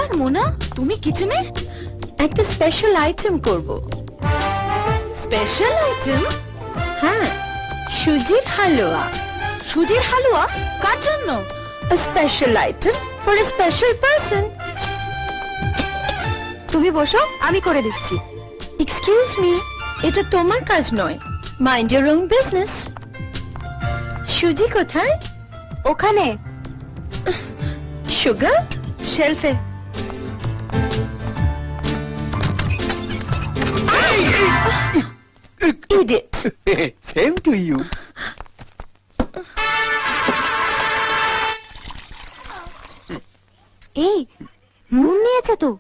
ব্যাপার মোনা, তুমি কিচেনে? একটা স্পেশাল আইটেম করব। Special item? হ্যাঁ, সুজির হালুয়া। সুজির হালুয়া? কার জন্য? A special item for a special person. তুমি বসো, আমি করে দিচ্ছি। Excuse me, এটা তোমার কাজ নয়। Mind your own business. সুজি কোথায়? ওখানে sugar? শেলফে। Idiot. Same to you. এই নুন নিয়েছে তো?